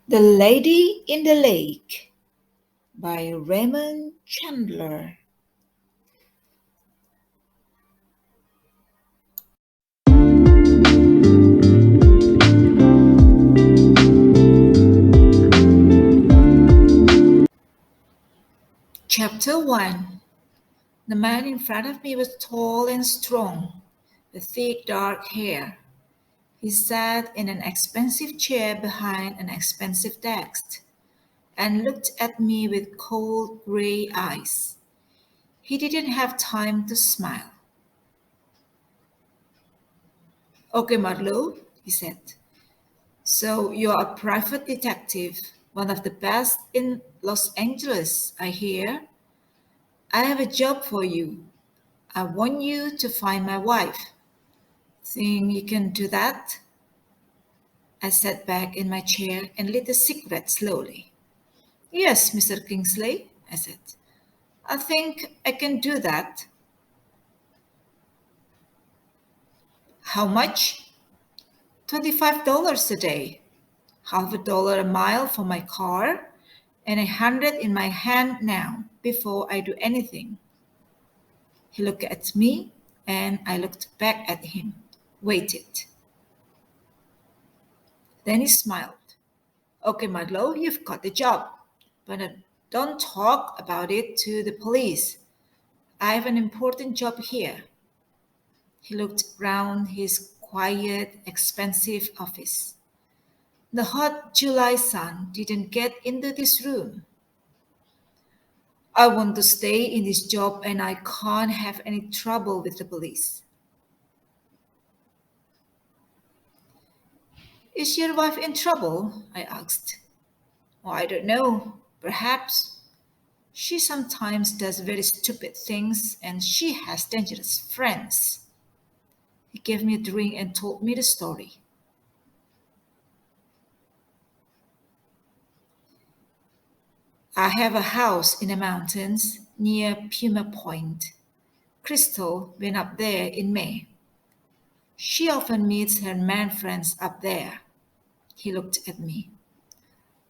The Lady in the Lake by Raymond Chandler. Chapter 1. The man in front of me was tall and strong, with thick dark hair. He sat in an expensive chair behind an expensive desk and looked at me with cold gray eyes. He didn't have time to smile. "Okay, Marlowe," he said. "So you're a private detective, one of the best in Los Angeles, I hear. I have a job for you. I want you to find my wife. Think you can do that?" I sat back in my chair and lit a cigarette slowly. "Yes, Mr. Kingsley," I said. "I think I can do that." "How much?" $25 a day, half a dollar a mile for my car, and 100 in my hand now before I do anything. He looked at me, and I looked back at him, waited. Then he smiled. "Okay, Marlowe, you've got the job, but don't talk about it to the police. I have an important job here." He looked round his quiet, expensive office. The hot July sun didn't get into this room. "I want to stay in this job and I can't have any trouble with the police." "Is your wife in trouble?" I asked. "Oh, I don't know. Perhaps. She sometimes does very stupid things and she has dangerous friends." He gave me a drink and told me the story. "I have a house in the mountains near Puma Point. Crystal went up there in May. She often meets her man friends up there." He looked at me.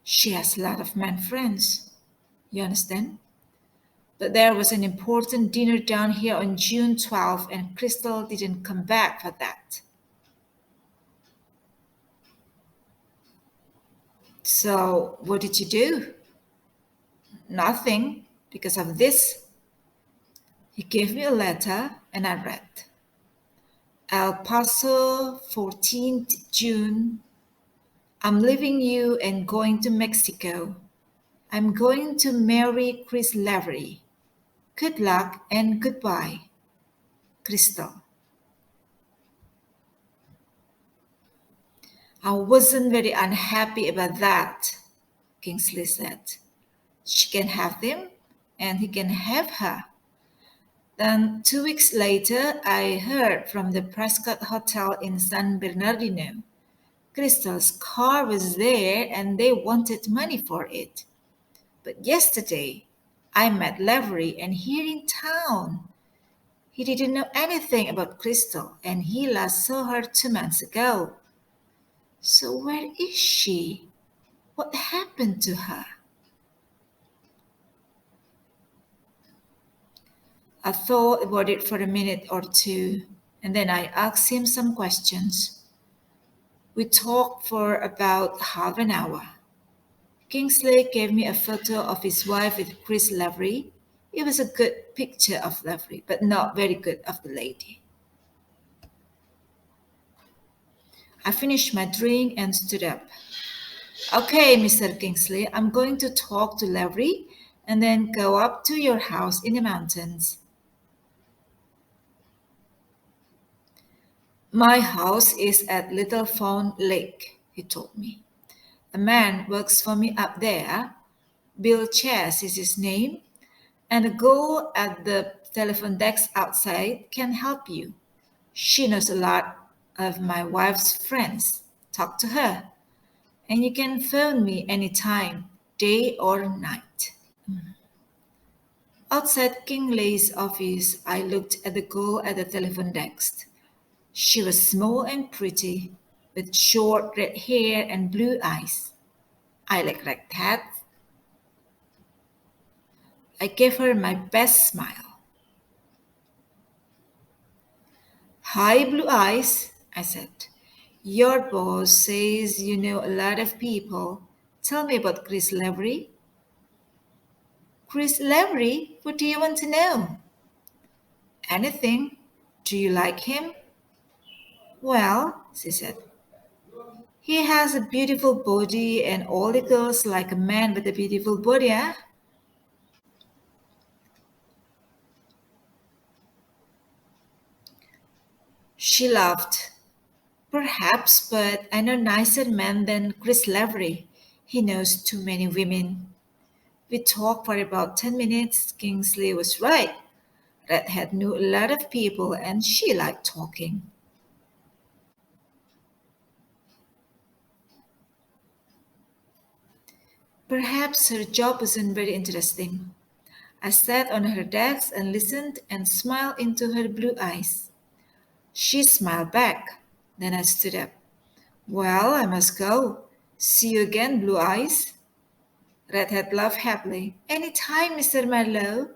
"She has a lot of man friends. You understand? But there was an important dinner down here on June 12th and Crystal didn't come back for that." "So what did you do?" "Nothing, because of this." He gave me a letter and I read. "El Paso, 14th June. I'm leaving you and going to Mexico. I'm going to marry Chris Lavery. Good luck and goodbye. Crystal." "I wasn't very unhappy about that," Kingsley said. "She can have him and he can have her." Then 2 weeks later, I heard from the Prescott Hotel in San Bernardino. Crystal's car was there and they wanted money for it. But yesterday, I met Lavery and here in town. He didn't know anything about Crystal and he last saw her 2 months ago. So where is she? What happened to her? I thought about it for a minute or two, and then I asked him some questions. We talked for about half an hour. Kingsley gave me a photo of his wife with Chris Lavery. It was a good picture of Lavery, but not very good of the lady. I finished my drink and stood up. "Okay, Mr. Kingsley, I'm going to talk to Lavery and then go up to your house in the mountains." "My house is at Little Fawn Lake," he told me. "A man works for me up there. Bill Chess is his name, and a girl at the telephone desk outside can help you. She knows a lot of my wife's friends. Talk to her, and you can phone me anytime, day or night." Outside Kingsley's office, I looked at the girl at the telephone desk. She was small and pretty, with short red hair and blue eyes. I like that. I gave her my best smile. Hi, Blue Eyes, I said. Your boss says you know a lot of people. Tell me about Chris Lavery. Chris Lavery? What do you want to know? Anything. Do you like him? Well, she said, he has a beautiful body and all the girls like a man with a beautiful body, eh? She laughed. Perhaps, but I know nicer men than Chris Lavery. He knows too many women. We talked for about 10 minutes. Kingsley was right. Redhead knew a lot of people and she liked talking. Perhaps her job wasn't very interesting. I sat on her desk and listened and smiled into her blue eyes. She smiled back. Then I stood up. Well, I must go. See you again, Blue Eyes. Redhead laughed happily. Any time, Mr. Marlowe.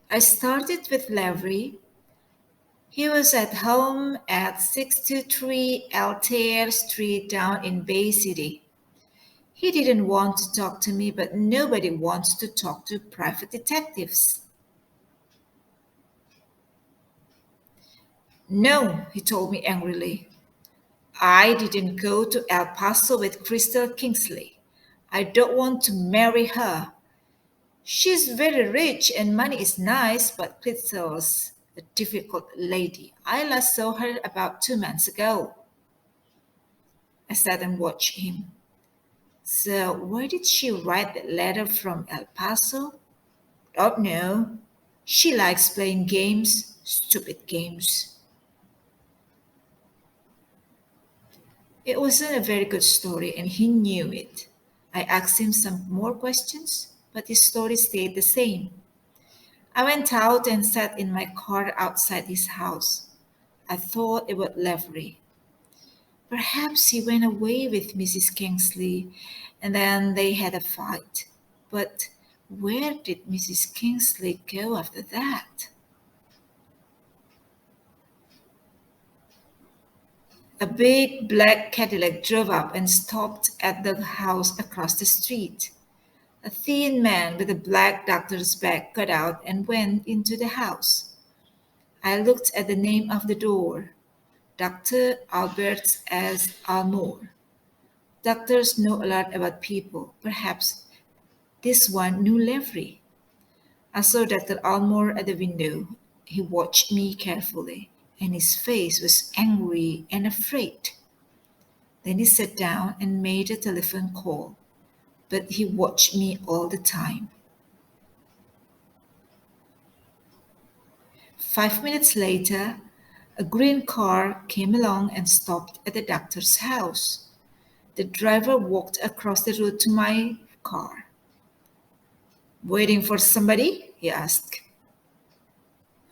I started with Lavery. He was at home at 623 Altair Street down in Bay City. He didn't want to talk to me, but nobody wants to talk to private detectives. No, he told me angrily. I didn't go to El Paso with Crystal Kingsley. I don't want to marry her. She's very rich and money is nice, but Crystal's a difficult lady. I last saw her about 2 months ago. I sat and watched him. So, why did she write that letter from El Paso? Don't know. She likes playing games, stupid games. It wasn't a very good story, and he knew it. I asked him some more questions, but his story stayed the same. I went out and sat in my car outside his house. I thought about Lavery. Perhaps he went away with Mrs. Kingsley and then they had a fight. But where did Mrs. Kingsley go after that? A big black Cadillac drove up and stopped at the house across the street. A thin man with a black doctor's bag got out and went into the house. I looked at the name of the door, Dr. Albert S. Almore. Doctors know a lot about people. Perhaps this one knew Lavery. I saw Dr. Almore at the window. He watched me carefully, and his face was angry and afraid. Then he sat down and made a telephone call, but he watched me all the time. 5 minutes later, a green car came along and stopped at the doctor's house. The driver walked across the road to my car. Waiting for somebody? He asked.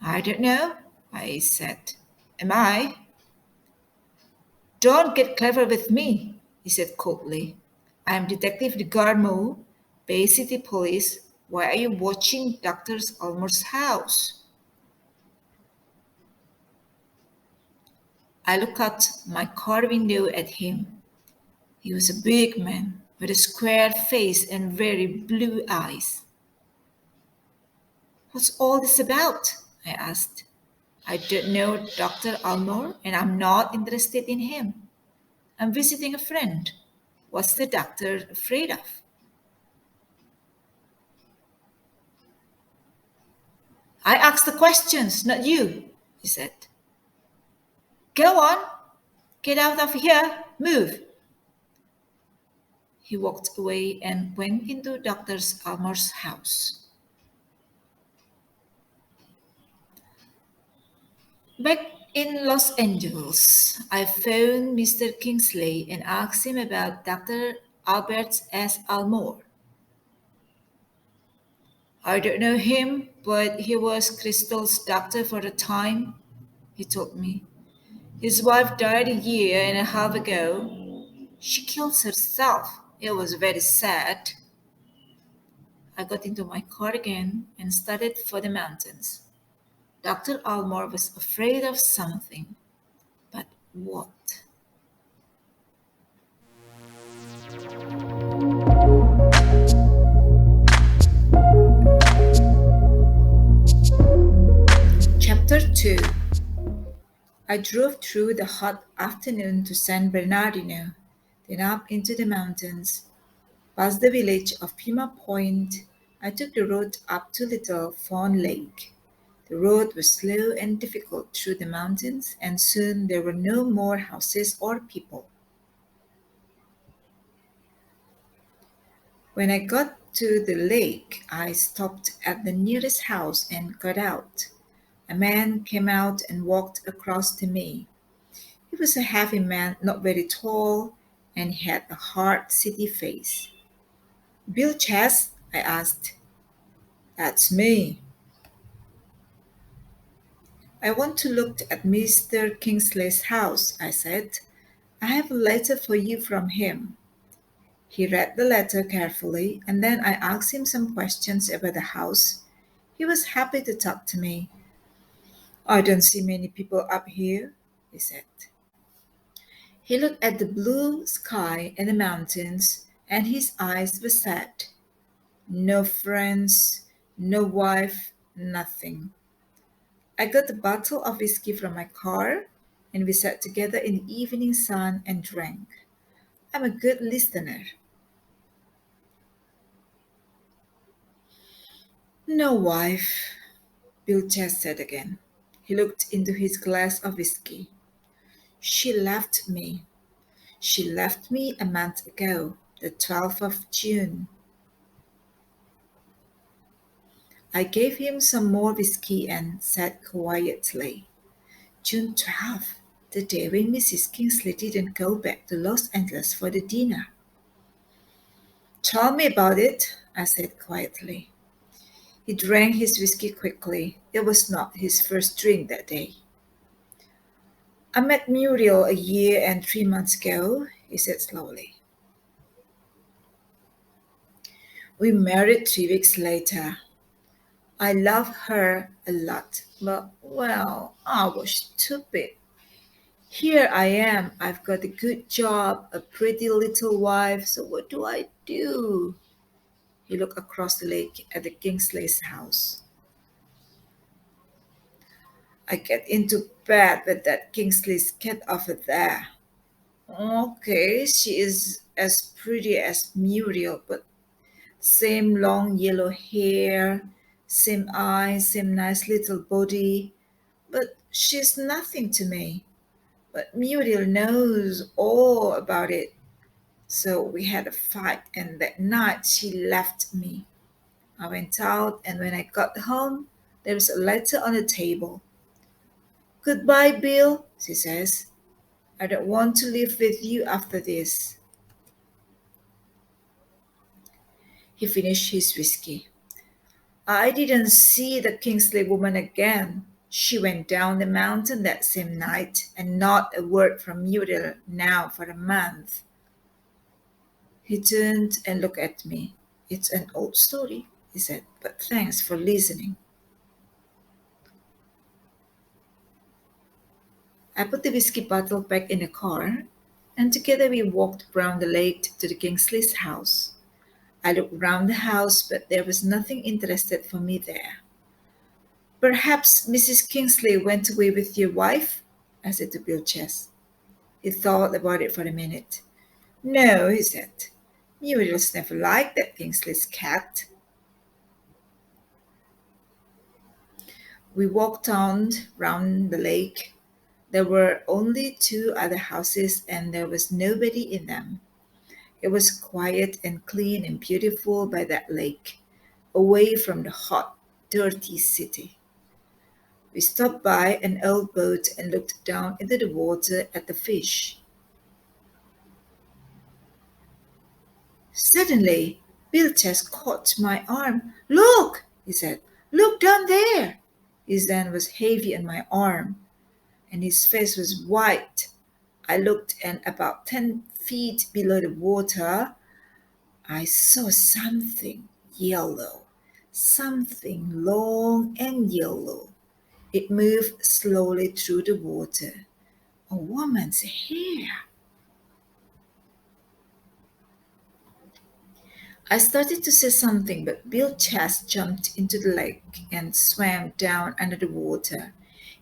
I don't know, I said. Am I? Don't get clever with me, he said coldly. I'm Detective DeGarmo, Bay City Police. Why are you watching Dr. Almore's house? I looked out my car window at him. He was a big man with a square face and very blue eyes. What's all this about? I asked. I don't know Dr. Almore and I'm not interested in him. I'm visiting a friend. What's the doctor afraid of? I asked the questions, not you, he said. Go on, get out of here, move. He walked away and went into Dr. Almore's house. Back In Los Angeles, I phoned Mr. Kingsley and asked him about Dr. Albert S. Almore. I don't know him, but he was Crystal's doctor for a time, he told me. His wife died a year and a half ago. She killed herself. It was very sad. I got into my car again and started for the mountains. Dr. Almore was afraid of something, but what? Chapter 2. I drove through the hot afternoon to San Bernardino, then up into the mountains. Past the village of Pima Point, I took the road up to Little Fawn Lake. The road was slow and difficult through the mountains, and soon there were no more houses or people. When I got to the lake, I stopped at the nearest house and got out. A man came out and walked across to me. He was a heavy man, not very tall, and he had a hard city face. Bill Chess? I asked. That's me. I want to look at Mr. Kingsley's house, I said. I have a letter for you from him. He read the letter carefully, and then I asked him some questions about the house. He was happy to talk to me. I don't see many people up here, he said. He looked at the blue sky and the mountains, and his eyes were sad. No friends, no wife, nothing. I got a bottle of whiskey from my car, and we sat together in the evening sun and drank. I'm a good listener. No wife, Bill Chess said again. He looked into his glass of whiskey. She left me. She left me a month ago, the 12th of June. I gave him some more whiskey and said quietly, June 12th, the day when Mrs. Kingsley didn't go back to Los Angeles for the dinner. Tell me about it, I said quietly. He drank his whiskey quickly. It was not his first drink that day. I met Muriel a year and 3 months ago, he said slowly. We married 3 weeks later. I love her a lot, but well, I was stupid. Here I am. I've got a good job, a pretty little wife, so what do I do? He looked across the lake at the Kingsley's house. I get into bed with that Kingsley's cat over there. Okay, she is as pretty as Muriel, but same long yellow hair, same eyes, same nice little body. But she's nothing to me. But Muriel knows all about it. So we had a fight, and that night she left me. I went out, and when I got home, there was a letter on the table. Goodbye, Bill, she says. I don't want to live with you after this. He finished his whiskey. I didn't see the Kingsley woman again. She went down the mountain that same night, and not a word from Muriel now for a month. He turned and looked at me. It's an old story, he said, but thanks for listening. I put the whiskey bottle back in the car, and together we walked round the lake to the Kingsley's house. I looked round the house, but there was nothing interested for me there. Perhaps Mrs. Kingsley went away with your wife? I said to Bill Chess. He thought about it for a minute. No, he said. Muriel's never liked that Kingsley's cat. We walked on round the lake. There were only 2 other houses, and there was nobody in them. It was quiet and clean and beautiful by that lake, away from the hot, dirty city. We stopped by an old boat and looked down into the water at the fish. Suddenly, Bill just caught my arm. Look, he said. Look down there. His hand was heavy on my arm, and his face was white. I looked, and about 10 feet below the water, I saw something yellow, something long and yellow. It moved slowly through the water. A woman's hair. I started to say something, but Bill Chast jumped into the lake and swam down under the water.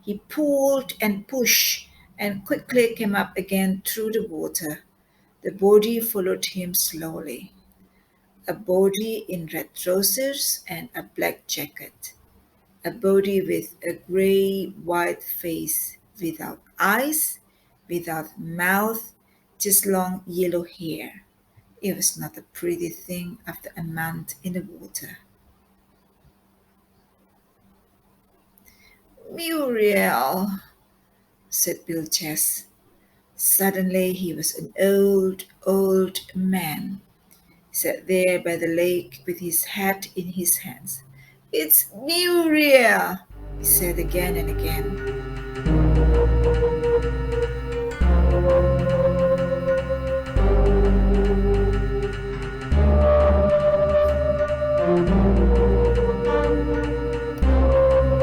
He pulled and pushed and quickly came up again through the water. The body followed him slowly. A body in red trousers and a black jacket. A body with a grey white face, without eyes, without mouth, just long yellow hair. It was not a pretty thing after a month in the water. Muriel, said Bill Chess. Suddenly he was an old, old man. He sat there by the lake with his hat in his hands. It's Muriel, he said again and again.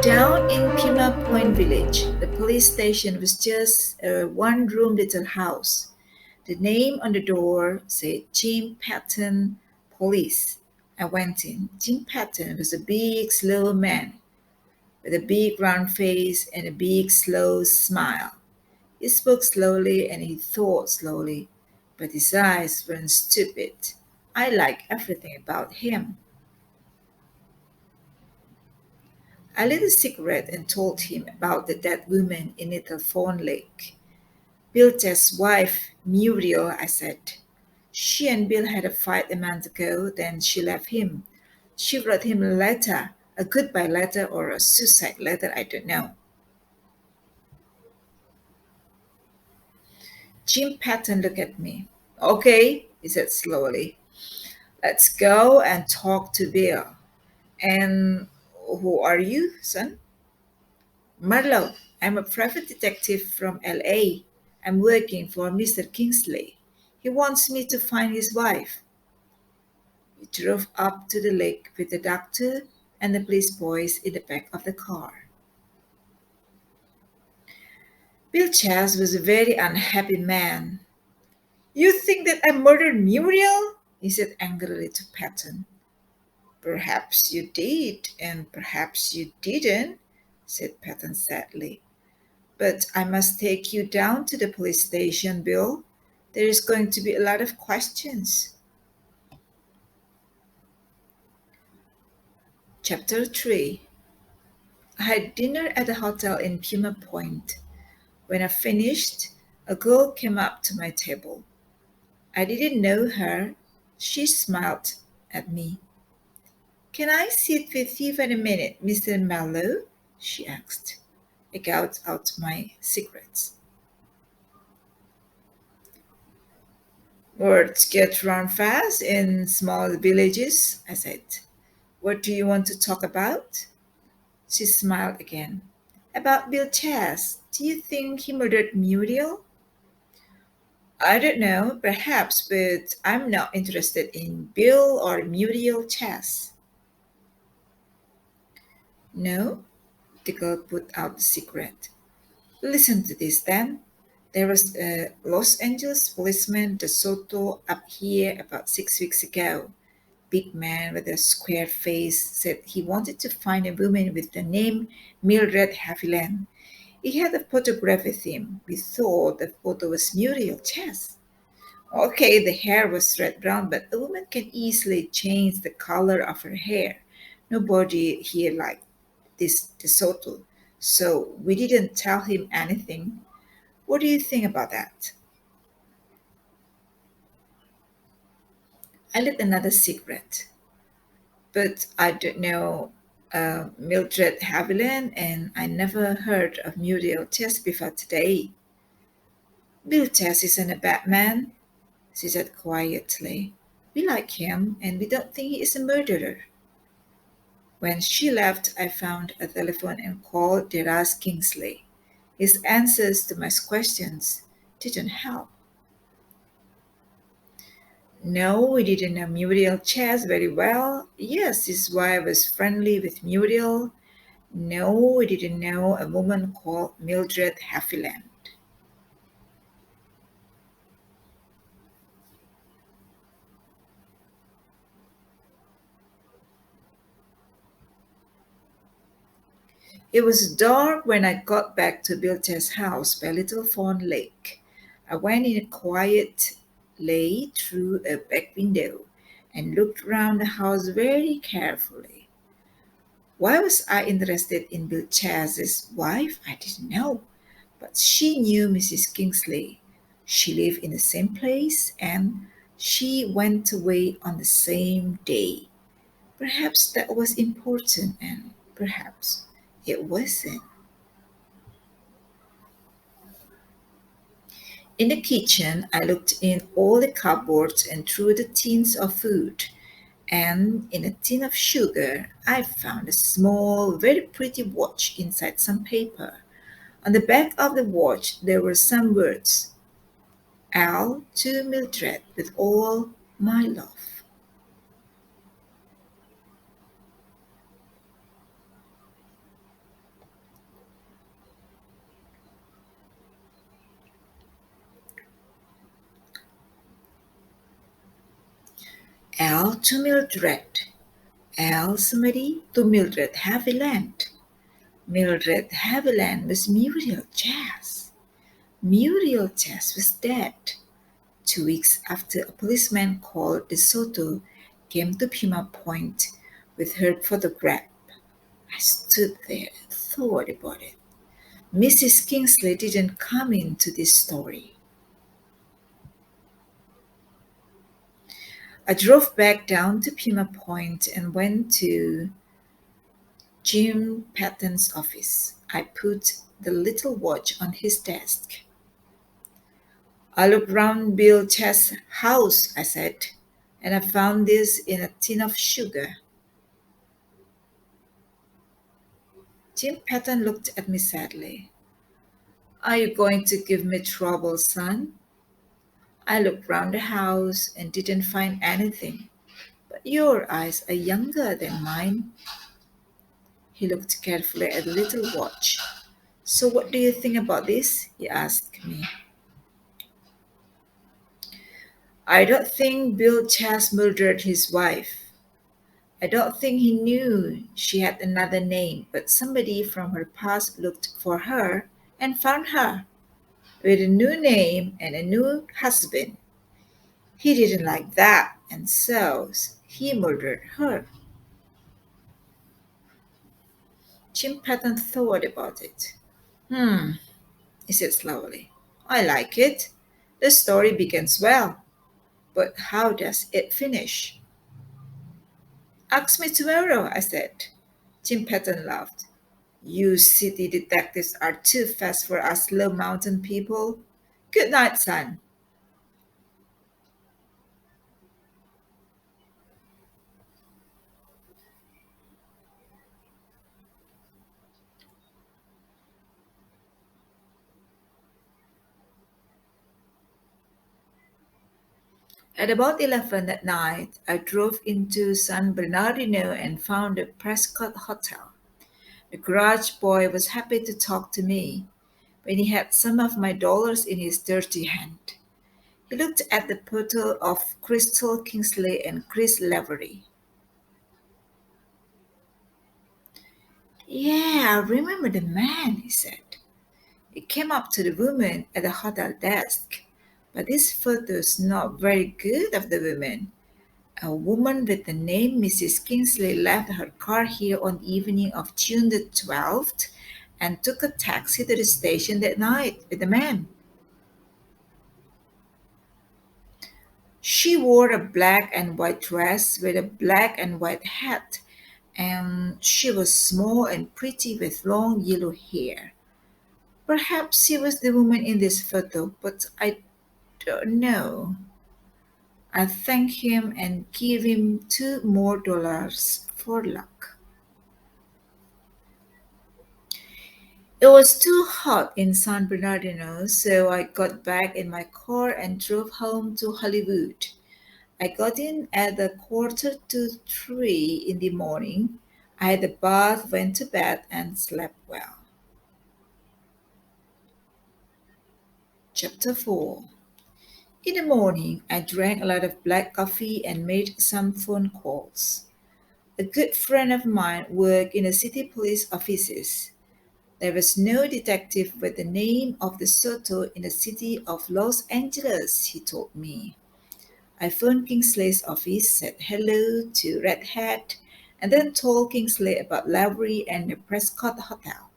Down in Pima Point village, the police station was just a one-room little house. The name on the door said Jim Patton Police. I went in. Jim Patton was a big, slow man with a big round face and a big, slow smile. He spoke slowly and he thought slowly, but his eyes weren't stupid. I liked everything about him. I lit a cigarette and told him about the dead woman in Little Fawn Lake. Bill's wife, Muriel, I said. She and Bill had a fight a month ago, then she left him. She wrote him a letter, a goodbye letter or a suicide letter, I don't know. Jim Patton looked at me. Okay, he said slowly. Let's go and talk to Bill. And who are you, son? Marlowe. I'm a private detective from LA. I'm working for Mr. Kingsley. He wants me to find his wife. We drove up to the lake with the doctor and the police boys in the back of the car. Bill Chas was a very unhappy man. You think that I murdered Muriel? He said angrily to Patton. Perhaps you did, and perhaps you didn't, said Patton sadly. But I must take you down to the police station, Bill. There is going to be a lot of questions. Chapter 3. I had dinner at a hotel in Puma Point. When I finished, a girl came up to my table. I didn't know her. She smiled at me. Can I sit with you for a minute, Mr. Marlowe? She asked. I got out my cigarettes. Words get round fast in small villages, I said. What do you want to talk about? She smiled again. About Bill Chess. Do you think he murdered Muriel? I don't know, perhaps, but I'm not interested in Bill or Muriel Chess. No? The girl put out the cigarette. Listen to this then. There was a Los Angeles policeman, De Soto, up here about 6 weeks ago. Big man with a square face said he wanted to find a woman with the name Mildred Haviland. He had a photograph with him. We thought the photo was Muriel Chess. Okay, the hair was red brown, but a woman can easily change the color of her hair. Nobody here liked this DeSoto, so we didn't tell him anything. What do you think about that? I lit another cigarette, but I don't know. Mildred Haviland, and I never heard of Muriel Chess before today. Bill Chess isn't a bad man, she said quietly. We like him, and we don't think he is a murderer. When she left, I found a telephone and called Derace Kingsley. His answers to my questions didn't help. No, we didn't know Muriel Chess very well. Yes, his wife was friendly with Muriel. No, we didn't know a woman called Mildred Heffiland. It was dark when I got back to Bilte's house by Little Fawn Lake. I went in quietly through a back window and looked round the house very carefully. Why was I interested in Bill Chaz's wife? I didn't know. But she knew Mrs. Kingsley. She lived in the same place and she went away on the same day. Perhaps that was important and perhaps it wasn't. In the kitchen, I looked in all the cupboards and through the tins of food. And in a tin of sugar, I found a small, very pretty watch inside some paper. On the back of the watch, there were some words: Al to Mildred with all my love. Al to Mildred. Al somebody to Mildred Haviland. Mildred Haviland was Muriel Jazz. Muriel Jazz was dead. 2 weeks after a policeman called De Soto came to Pima Point with her photograph, I stood there and thought about it. Mrs. Kingsley didn't come into this story. I drove back down to Pima Point and went to Jim Patton's office. I put the little watch on his desk. I looked round Bill Chest's house, I said, and I found this in a tin of sugar. Jim Patton looked at me sadly. Are you going to give me trouble, son? I looked round the house and didn't find anything. But your eyes are younger than mine. He looked carefully at the little watch. So what do you think about this? He asked me. I don't think Bill Chas murdered his wife. I don't think he knew she had another name, but somebody from her past looked for her and found her with a new name and a new husband. He didn't like that, and so he murdered her. Jim Patton thought about it. Hmm, he said slowly. I like it. The story begins well, but how does it finish? Ask me tomorrow, I said. Jim Patton laughed. You city detectives are too fast for us low mountain people. Good night, son. At about 11 that night, I drove into San Bernardino and found the Prescott Hotel. The garage boy was happy to talk to me when he had some of my dollars in his dirty hand. He looked at the photo of Crystal Kingsley and Chris Lavery. Yeah, I remember the man, he said. He came up to the woman at the hotel desk. But this photo's not very good of the woman. A woman with the name Mrs. Kingsley left her car here on the evening of June the 12th and took a taxi to the station that night with the man. She wore a black and white dress with a black and white hat, and she was small and pretty with long yellow hair. Perhaps she was the woman in this photo, but I don't know. I thanked him and gave him $2 more for luck. It was too hot in San Bernardino, so I got back in my car and drove home to Hollywood. I got in at a quarter to 3 in the morning. I had a bath, went to bed, and slept well. Chapter 4. In the morning, I drank a lot of black coffee and made some phone calls. A good friend of mine worked in the city police offices. There was no detective with the name of the Soto in the city of Los Angeles, he told me. I phoned Kingsley's office, said hello to Red Hat, and then told Kingsley about Lavery and the Prescott Hotel.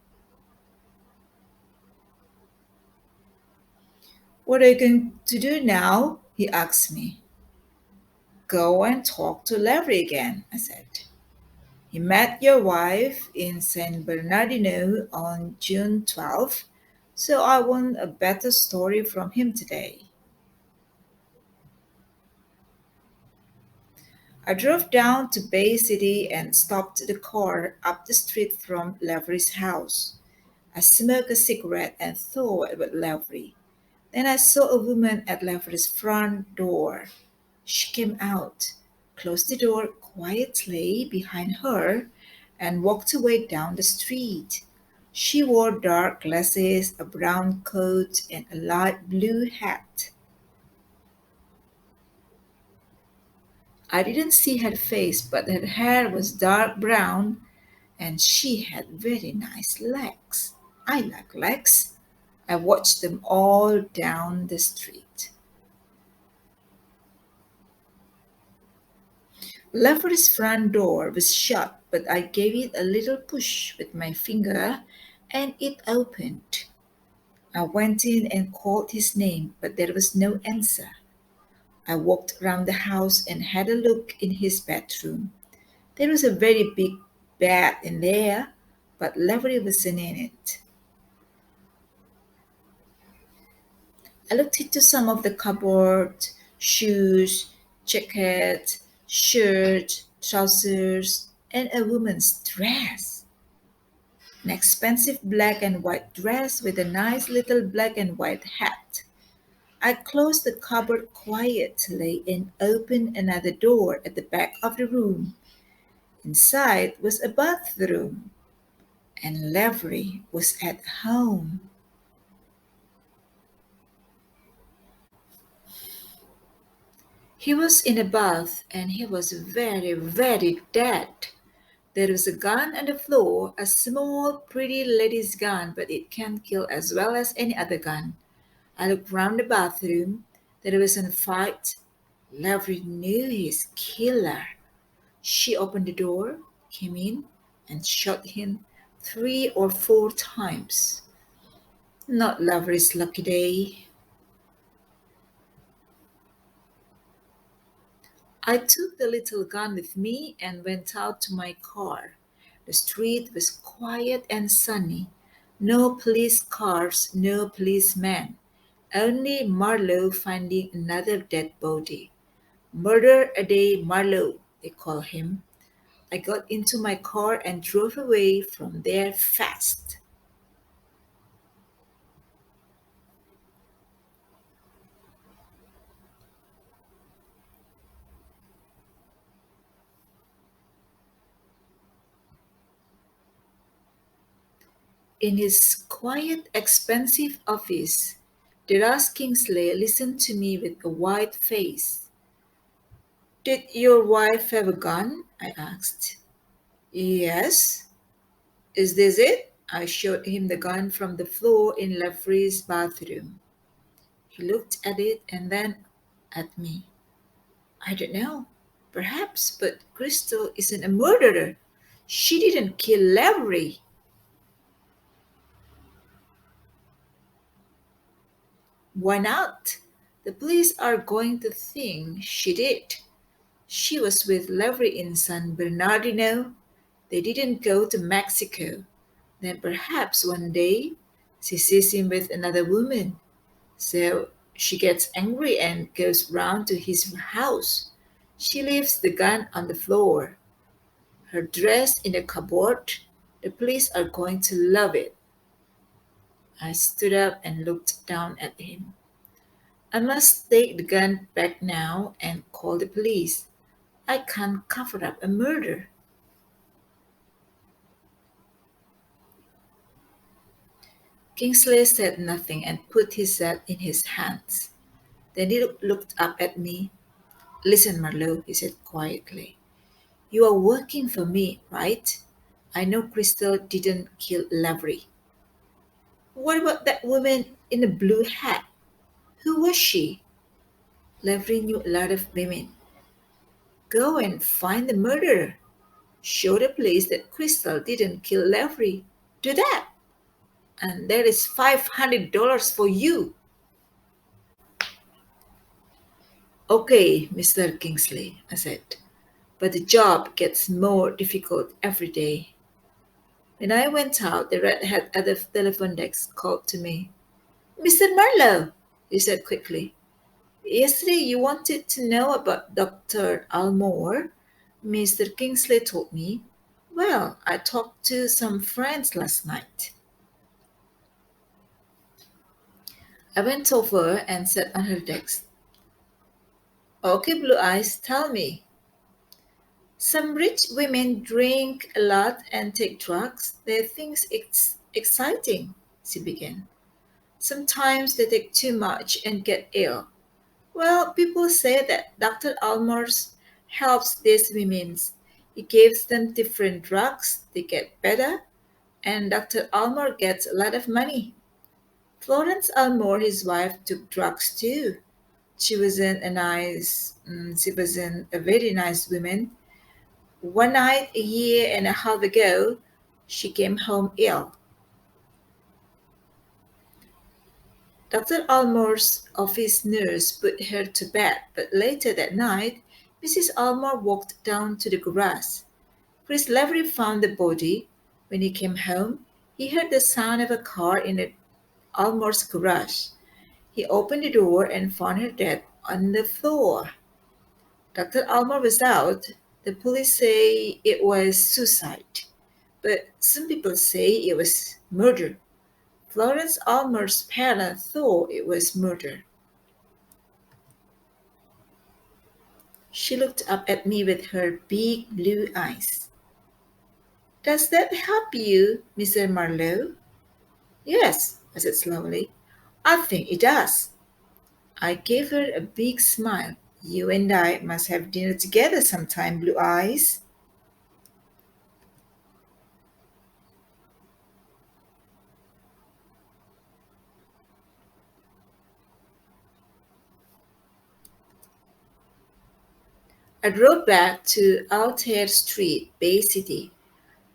What are you going to do now? He asked me. Go and talk to Lavery again, I said. He met your wife in San Bernardino on June 12th, so I want a better story from him today. I drove down to Bay City and stopped the car up the street from Lavery's house. I smoked a cigarette and thought about Lavery. Then I saw a woman at Lavery's front door. She came out, closed the door quietly behind her, and walked away down the street. She wore dark glasses, a brown coat, and a light blue hat. I didn't see her face, but her hair was dark brown, and she had very nice legs. I like legs. I watched them all down the street. Lavery's front door was shut, but I gave it a little push with my finger and it opened. I went in and called his name, but there was no answer. I walked around the house and had a look in his bedroom. There was a very big bed in there, but Lavery wasn't in it. I looked into some of the cupboard, shoes, jacket, shirt, trousers, and a woman's dress. An expensive black and white dress with a nice little black and white hat. I closed the cupboard quietly and opened another door at the back of the room. Inside was a bathroom, and Lavery was at home. He was in a bath and he was very, very dead. There was a gun on the floor, a small, pretty lady's gun, but it can kill as well as any other gun. I looked round the bathroom. There was a fight. Lavery knew his killer. She opened the door, came in, and shot him 3 or 4 times. Not Lavery's lucky day. I took the little gun with me and went out to my car. The street was quiet and sunny. No police cars, no policemen. Only Marlowe finding another dead body. Murder a day Marlowe, they call him. I got into my car and drove away from there fast. In his quiet, expensive office, Derace Kingsley listened to me with a white face. Did your wife have a gun? I asked. Yes. Is this it? I showed him the gun from the floor in Lavery's bathroom. He looked at it and then at me. I don't know. Perhaps, but Crystal isn't a murderer. She didn't kill Lavery. Why not? The police are going to think she did. She was with Lavery in San Bernardino. they didn't go to Mexico. Then perhaps one day she sees him with another woman. So she gets angry and goes round to his house. She leaves the gun on the floor, her dress in a cupboard. The police are going to love it. I stood up and looked down at him. I must take the gun back now and call the police. I can't cover up a murder. Kingsley said nothing and put his head in his hands. Then he looked up at me. Listen, Marlowe, he said quietly. You are working for me, right? I know Crystal didn't kill Lavery. What about that woman in the blue hat? Who was she? Lavery knew a lot of women. Go and find the murderer. Show the police that Crystal didn't kill Lavery. Do that, and there is $500 for you. Okay, Mr. Kingsley, I said, but the job gets more difficult every day. When I went out, the redhead at the telephone desk called to me. Mr. Marlowe, he said quickly. Yesterday you wanted to know about Dr. Almore. Mr. Kingsley told me. Well, I talked to some friends last night. I went over and sat on her desk. Okay, Blue Eyes, tell me. Some rich women drink a lot and take drugs. They think it's exciting, she began. Sometimes they take too much and get ill. Well, people say that Dr. Almors helps these women. He gives them different drugs, they get better, and Dr. Almore gets a lot of money. Florence Almore, his wife, took drugs too. She wasn't a very nice woman. One night, a year and a half ago, she came home ill. Dr. Almore's office nurse put her to bed, but later that night, Mrs. Almore walked down to the garage. Chris Lavery found the body. When he came home, he heard the sound of a car in the Almore's garage. He opened the door and found her dead on the floor. Dr. Almore was out. The police say it was suicide, but some people say it was murder. Florence Almore's parents thought it was murder. She looked up at me with her big blue eyes. Does that help you, Mr. Marlowe? Yes, I said slowly. I think it does. I gave her a big smile. You and I must have dinner together sometime, Blue Eyes. I drove back to Altair Street, Bay City.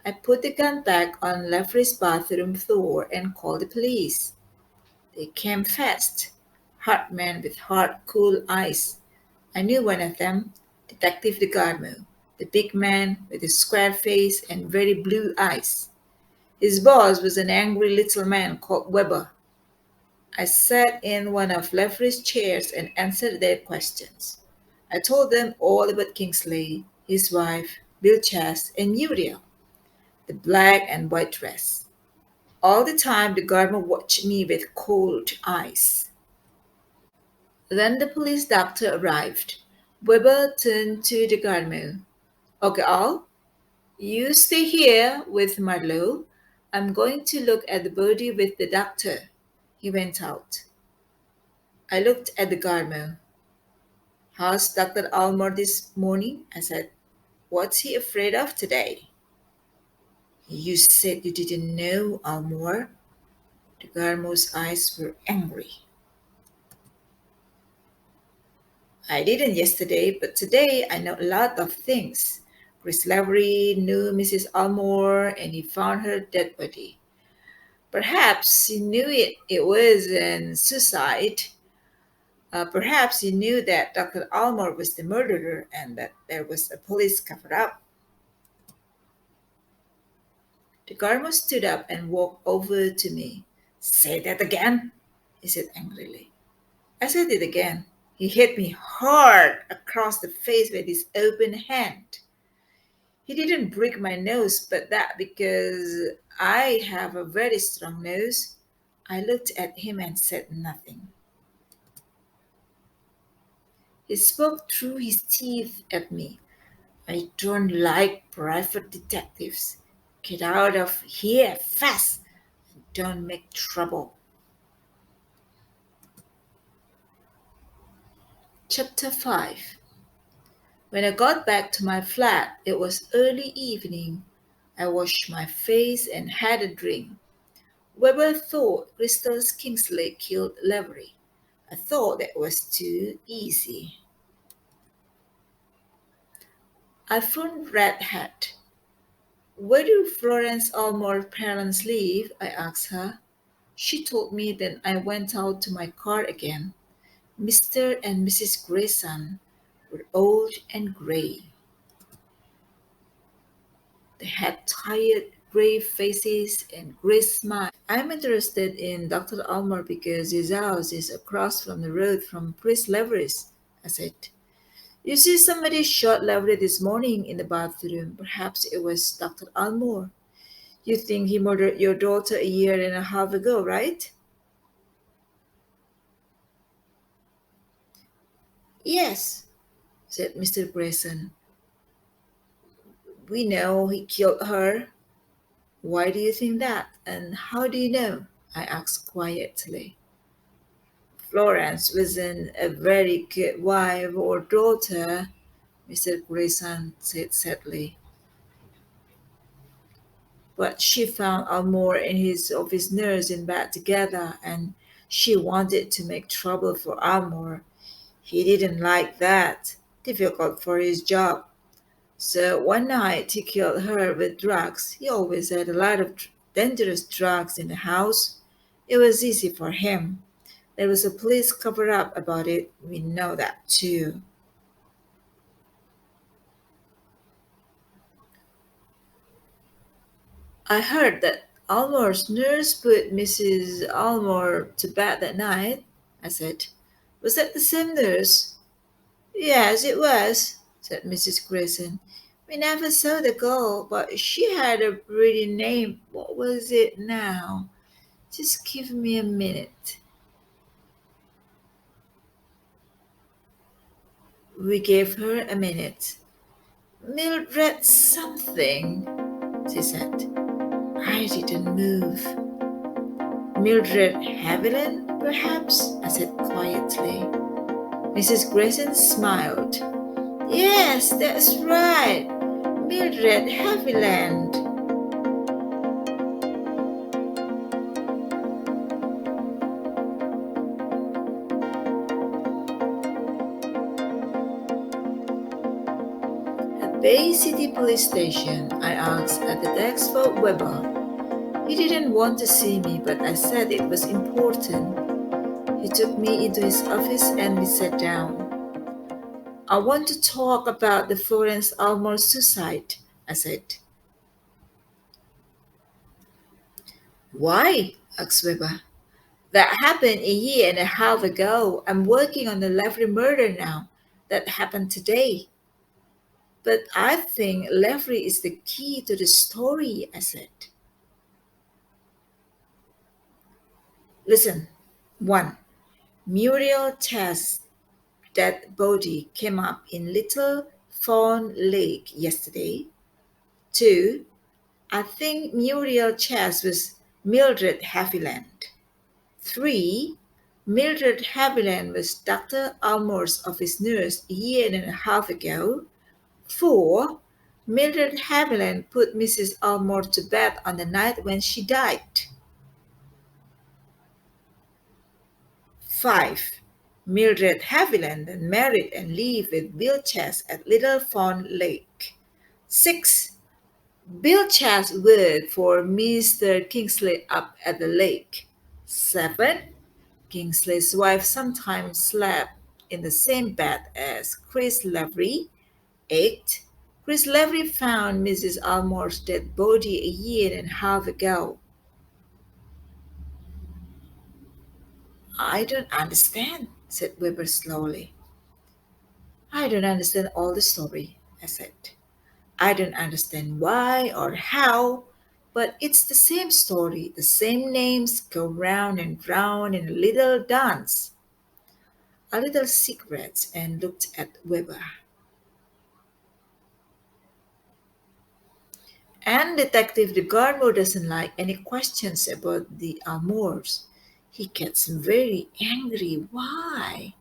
I put the gun back on Leffrey's bathroom floor and called the police. They came fast. Hard men with hard, cool eyes. I knew one of them, Detective DeGarmo, the big man with a square face and very blue eyes. His boss was an angry little man called Weber. I sat in one of Leffrey's chairs and answered their questions. I told them all about Kingsley, his wife, Bill Chast, and Uriel, the black and white dress. All the time the gardener watched me with cold eyes. Then the police doctor arrived. Weber turned to the gardener. Okay, Al, you stay here with Marlowe. I'm going to look at the body with the doctor. He went out. I looked at the gardener. How's Dr. Almore this morning? I said. What's he afraid of today? You said you didn't know Almore. The gardener's eyes were angry. I didn't yesterday, but today I know a lot of things. Chris Lavery knew Mrs. Almore and he found her dead body. Perhaps he knew it was an suicide. Perhaps he knew that Dr. Almore was the murderer and that there was a police cover up. The gardener stood up and walked over to me. Say that again, he said angrily. I said it again. He hit me hard across the face with his open hand. He didn't break my nose, but that because I have a very strong nose. I looked at him and said nothing. He spoke through his teeth at me. I don't like private detectives. Get out of here fast. Don't make trouble. Chapter 5. When I got back to my flat, it was early evening. I washed my face and had a drink. Weber thought Crystal Kingsley killed Lavery. I thought that was too easy. I phoned Red Hat. Where do Florence Almore's parents live? I asked her. She told me. Then I went out to my car again. Mr. and Mrs. Grayson were old and gray. They had tired, grave faces and gray smiles. I'm interested in Dr. Almore because his house is across from the road from Priest Levery's, I said. You see, somebody shot Levery this morning in the bathroom. Perhaps it was Dr. Almore. You think he murdered your daughter a year and a half ago, right? Yes, said Mr. Grayson. We know he killed her. Why do you think that? And how do you know? I asked quietly. Florence wasn't a very good wife or daughter, Mr. Grayson said sadly. But she found Almore and his office nurse in bed together, and she wanted to make trouble for Almore. He didn't like that. Difficult for his job. So one night he killed her with drugs. He always had a lot of dangerous drugs in the house. It was easy for him. There was a police cover up about it. We know that too. I heard that Almore's nurse put Mrs. Almore to bed that night, I said. Was that the same nurse? Yes, it was, said Mrs. Grayson. We never saw the girl, but she had a pretty name. What was it now? Just give me a minute. We gave her a minute. Mildred something, she said. I didn't move. Mildred Haviland, perhaps? I said quietly. Mrs. Grayson smiled. Yes, that's right. Mildred Haviland. At Bay City Police Station, I asked at the desk for Weber. He didn't want to see me, but I said it was important. He took me into his office and we sat down. I want to talk about the Florence Almore suicide, I said. Why? Asked Weber. That happened a year and a half ago. I'm working on the Lavery murder now. That happened today. But I think Lavery is the key to the story, I said. Listen. 1. Muriel Chas' dead body came up in Little Fawn Lake yesterday. 2. I think Muriel Chas was Mildred Haviland. 3. Mildred Haviland was Dr. Almore's office nurse a year and a half ago. 4. Mildred Haviland put Mrs. Almore to bed on the night when she died. 5. Mildred Haviland married and lived with Bill Chess at Little Fawn Lake. 6. Bill Chess worked for Mr. Kingsley up at the lake. 7. Kingsley's wife sometimes slept in the same bed as Chris Lavery. 8. Chris Lavery found Mrs. Almore's dead body a year and a half ago. I don't understand, said Weber slowly. I don't understand all the story, I said. I don't understand why or how, but it's the same story. The same names go round and round in a little dance. A little cigarette and looked at Weber. And Detective DeGarmo doesn't like any questions about the Almores. He gets very angry. Why?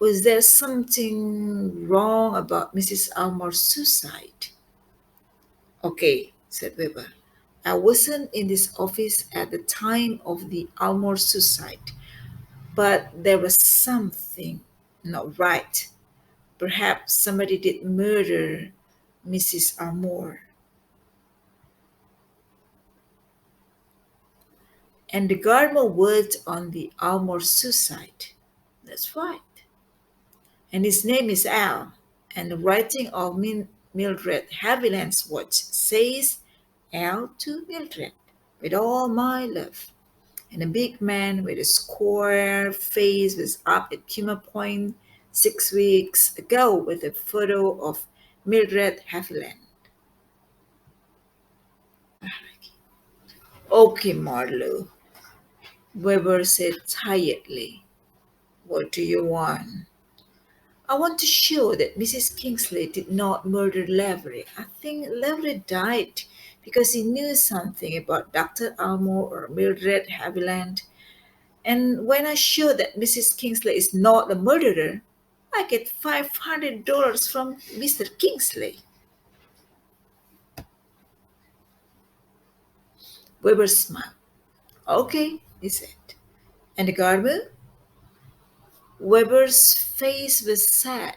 Was there something wrong about Mrs. Almore's suicide? Okay, said Weber. I wasn't in this office at the time of the Almore suicide, but there was something not right. Perhaps somebody did murder Mrs. Almore. And the gardener worked on the Almore suicide. That's right. And his name is Al. And the writing of Mildred Haviland's watch says Al to Mildred, with all my love. And a big man with a square face was up at Puma Point 6 weeks ago with a photo of Mildred Haviland. Okay, Marlowe, Weber said tiredly. What do you want? I want to show that Mrs. Kingsley did not murder Lavery. I think Lavery died because he knew something about Dr. Almore or Mildred Haviland. And when I show that Mrs. Kingsley is not a murderer, I get $500 from Mr. Kingsley. Weber smiled. Okay, he said. And the gardener? Weber's face was sad.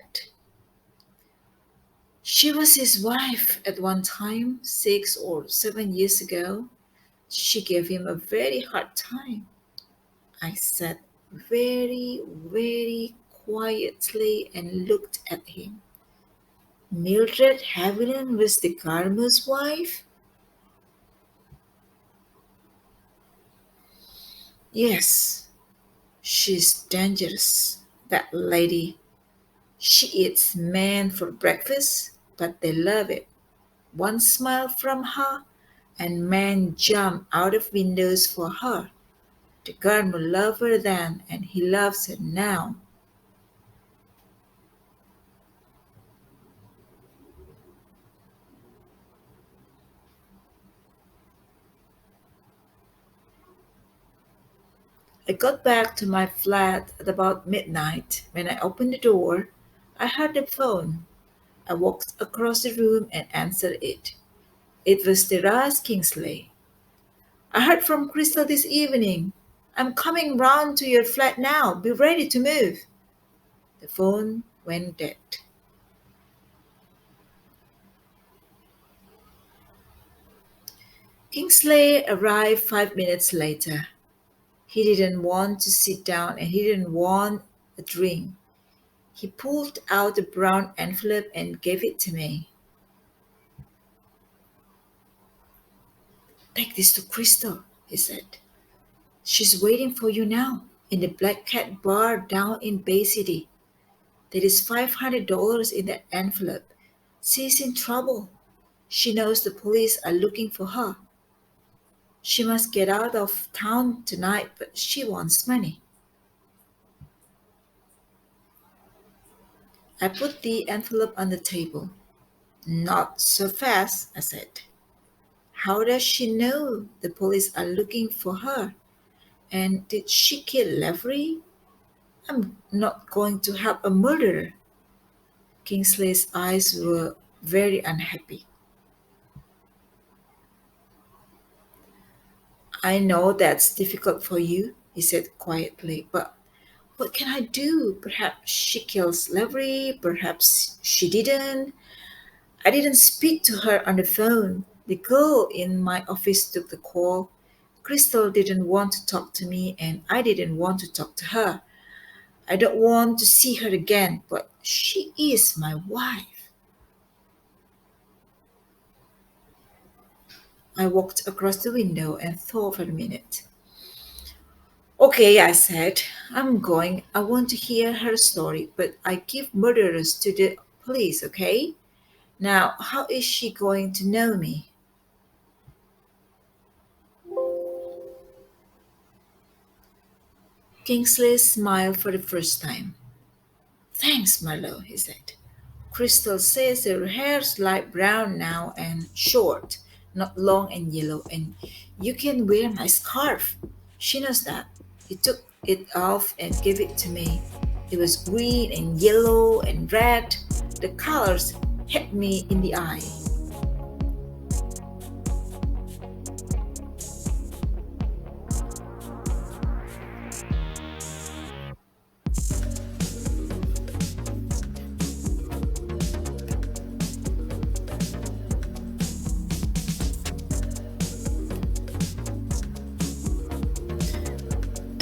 She was his wife at one time, 6 or 7 years ago. She gave him a very hard time. I sat very quietly and looked at him. Mildred Haviland was the gardener's wife? Yes, she's dangerous, that lady. She eats men for breakfast, but they love it. One smile from her, and men jump out of windows for her. The gardener loved her then, and he loves her now. I got back to my flat at about midnight. When I opened the door, I heard the phone. I walked across the room and answered it. It was Derace Kingsley. I heard from Crystal this evening. I'm coming round to your flat now. Be ready to move. The phone went dead. Kingsley arrived 5 minutes later. He didn't want to sit down and he didn't want a drink. He pulled out a brown envelope and gave it to me. Take this to Crystal, he said. She's waiting for you now in the Black Cat bar down in Bay City. There is $500 in that envelope. She's in trouble. She knows the police are looking for her. She must get out of town tonight, but she wants money. I put the envelope on the table. Not so fast, I said. How does she know the police are looking for her? And did she kill Lavery? I'm not going to help a murderer. Kingsley's eyes were very unhappy. I know that's difficult for you, he said quietly, but what can I do? Perhaps she kills Lavery, perhaps she didn't. I didn't speak to her on the phone. The girl in my office took the call. Crystal didn't want to talk to me, and I didn't want to talk to her. I don't want to see her again, but she is my wife. I walked across the window and thought for a minute. Okay, I said, I'm going. I want to hear her story, but I give murderers to the police, okay? Now, how is she going to know me? Kingsley smiled for the first time. Thanks, Marlowe, he said. Crystal says her hair's light brown now and short, not long and yellow, and you can wear my scarf. She knows that. He took it off and gave it to me. It was green and yellow and red. The colors hit me in the eye.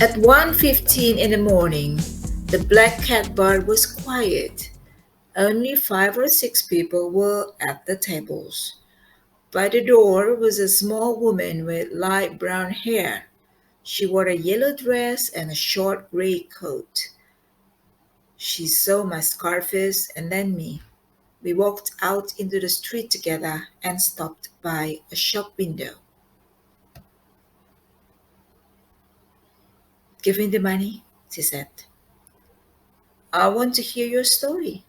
At 1:15 in the morning, the Black Cat Bar was quiet. Only 5 or 6 people were at the tables. By the door was a small woman with light brown hair. She wore a yellow dress and a short gray coat. She saw my scarfes and then me. We walked out into the street together and stopped by a shop window. Give me the money, she said. I want to hear your story.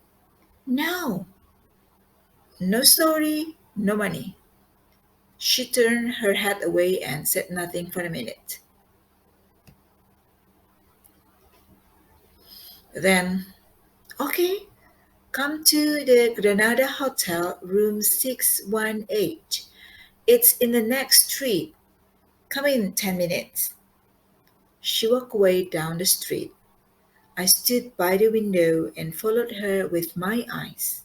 No, no story, no money. She turned her head away and said nothing for a minute. Then, okay, come to the Granada Hotel, room 618. It's in the next street. Come in 10 minutes. She walked away down the street. I stood by the window and followed her with my eyes.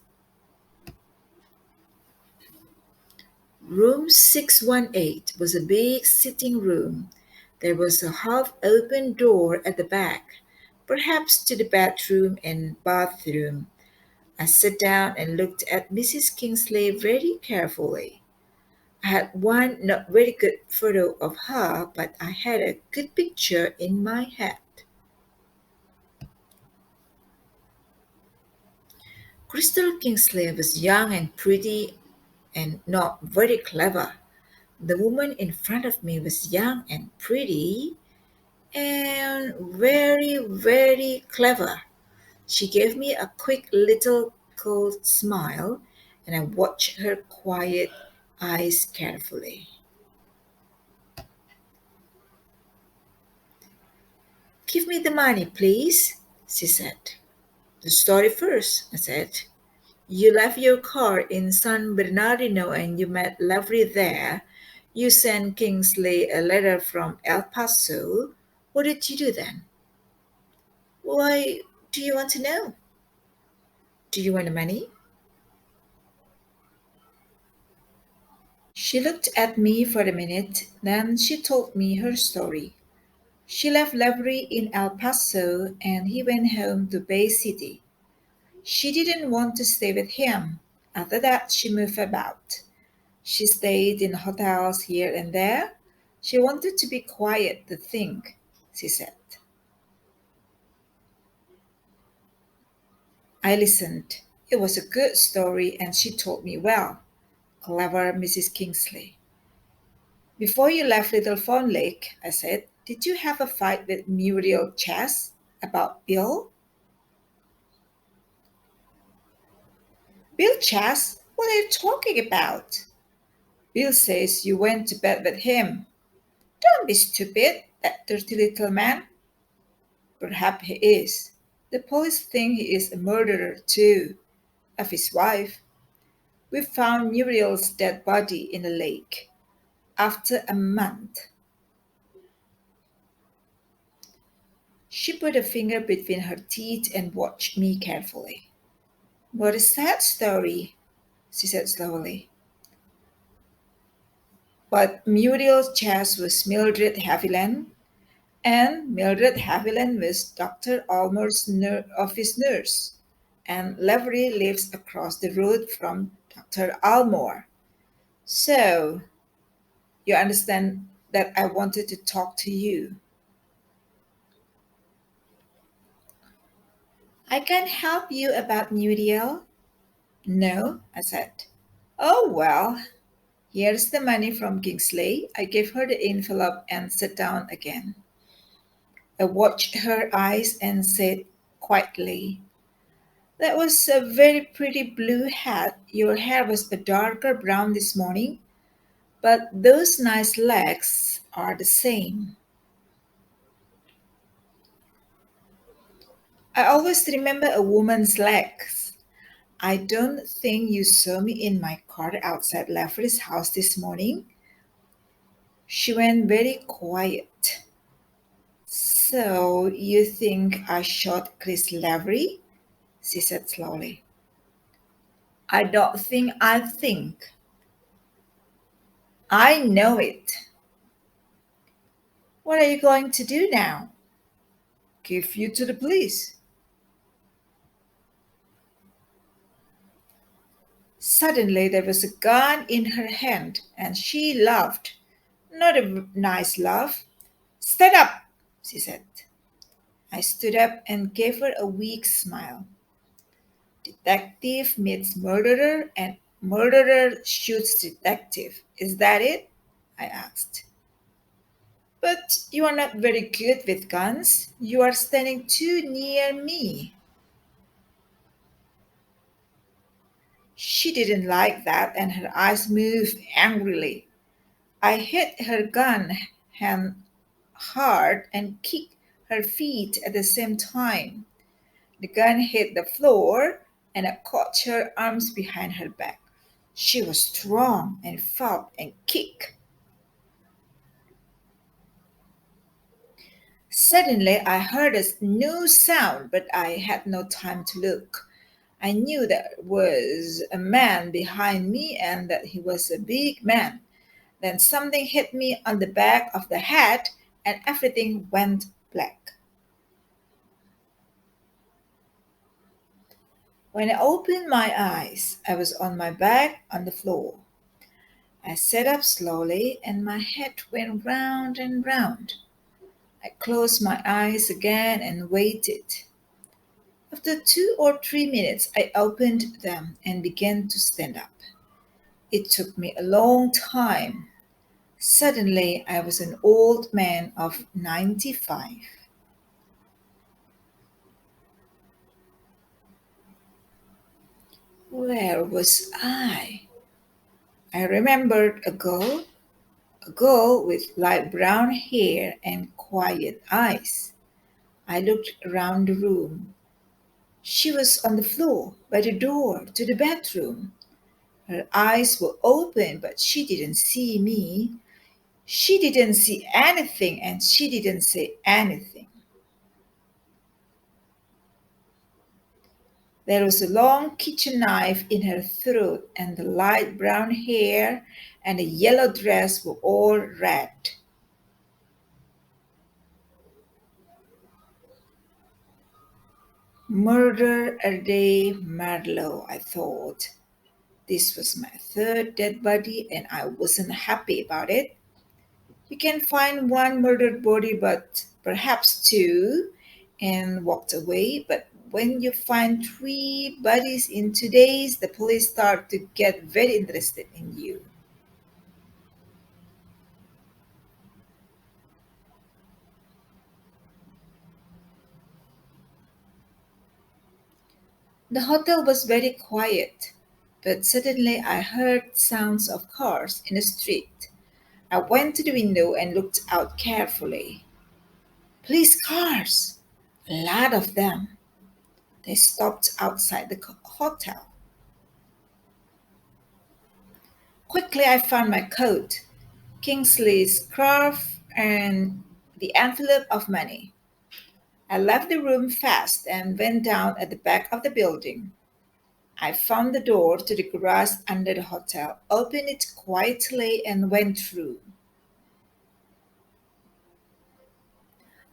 Room 618 was a big sitting room. There was a half open door at the back, perhaps to the bedroom and bathroom. I sat down and looked at Mrs. Kingsley very carefully. I had one not very good photo of her, but I had a good picture in my head. Crystal Kingsley was young and pretty and not very clever. The woman in front of me was young and pretty and very, very clever. She gave me a quick little cold smile, and I watched her quiet eyes carefully. Give me the money, please, she said. The story first, I said. You left your car in San Bernardino and you met Lavery there. You sent Kingsley a letter from El Paso. What did you do then? Why do you want to know? Do you want the money? She looked at me for a minute, then she told me her story. She left Lavery in El Paso and he went home to Bay City. She didn't want to stay with him. After that, she moved about. She stayed in hotels here and there. She wanted to be quiet to think, she said. I listened. It was a good story and she told me well. Clever Mrs. Kingsley. Before you left Little Fawn Lake, I said, did you have a fight with Muriel Chess about Bill? Bill Chess? What are you talking about? Bill says you went to bed with him. Don't be stupid, that dirty little man. Perhaps he is. The police think he is a murderer too, of his wife. We found Muriel's dead body in a lake. After a month, she put a finger between her teeth and watched me carefully. What a sad story, she said slowly. But Muriel's chest was Mildred Haviland, and Mildred Haviland was Dr. Almore's office nurse, and Lavery lives across the road from Dr. Almore. So, You understand that I wanted to talk to you. I can't help you about New Deal. No, I said. Oh, well, here's the money from Kingsley. I gave her the envelope and sat down again. I watched her eyes and said quietly, that was a very pretty blue hat. Your hair was a darker brown this morning, but those nice legs are the same. I always remember a woman's legs. I don't think you saw me in my car outside Lavery's house this morning. She went very quiet. So you think I shot Chris Lavery? She said slowly. I don't think I think. I know it. What are you going to do now? Give you to the police. Suddenly there was a gun in her hand and she laughed. Not a nice laugh. Stand up, she said. I stood up and gave her a weak smile. Detective meets murderer and murderer shoots detective. Is that it? I asked. But you are not very good with guns. You are standing too near me. She didn't like that and her eyes moved angrily. I hit her gun hand hard and kicked her feet at the same time. The gun hit the floor and I caught her arms behind her back. She was strong and fought and kicked. Suddenly, I heard a new sound, but I had no time to look. I knew there was a man behind me and that he was a big man. Then something hit me on the back of the head and everything went black. When I opened my eyes, I was on my back on the floor. I sat up slowly and my head went round and round. I closed my eyes again and waited. After 2 or 3 minutes, I opened them and began to stand up. It took me a long time. Suddenly, I was an old man of 95. Where was I? I remembered a girl with light brown hair and quiet eyes. I looked around the room. She was on the floor by the door to the bedroom. Her eyes were open, but she didn't see me. She didn't see anything and she didn't say anything. There was a long kitchen knife in her throat, and the light brown hair and the yellow dress were all red. Murder a day, Marlowe, I thought. This was my third dead body, and I wasn't happy about it. You can find one murdered body, but perhaps two, and walked away. But when you find three bodies in 2 days, the police start to get very interested in you. The hotel was very quiet, but suddenly I heard sounds of cars in the street. I went to the window and looked out carefully. Police cars! A lot of them. They stopped outside the hotel. Quickly, I found my coat, Kingsley's scarf, and the envelope of money. I left the room fast and went down at the back of the building. I found the door to the garage under the hotel, opened it quietly, and went through.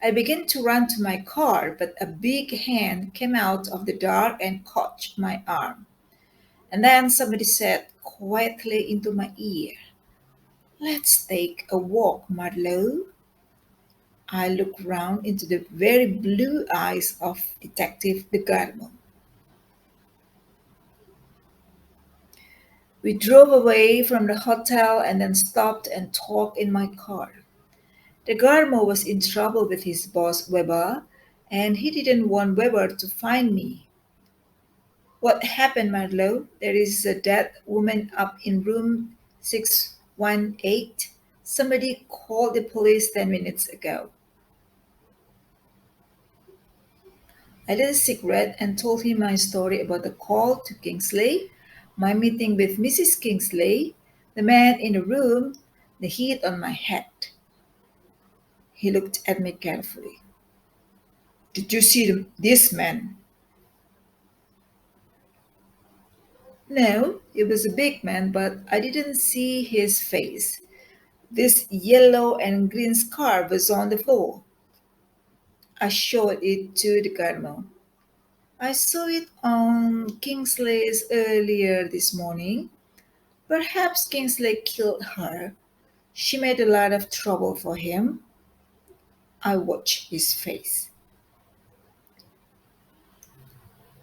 I began to run to my car, but a big hand came out of the dark and caught my arm. And then somebody said quietly into my ear, Let's take a walk, Marlowe. I looked round into the very blue eyes of Detective DeGarmo. We drove away from the hotel and then stopped and talked in my car. DeGarmo was in trouble with his boss Weber, and he didn't want Weber to find me. What happened, Marlowe? There is a dead woman up in room 618. Somebody called the police 10 minutes ago. I lit a cigarette and told him my story about the call to Kingsley, my meeting with Mrs. Kingsley, the man in the room, the heat on my head. He looked at me carefully. Did you see this man? No, he was a big man, but I didn't see his face. This yellow and green scarf was on the floor. I showed it to the colonel. I saw it on Kingsley's earlier this morning. Perhaps Kingsley killed her. She made a lot of trouble for him. I watched his face.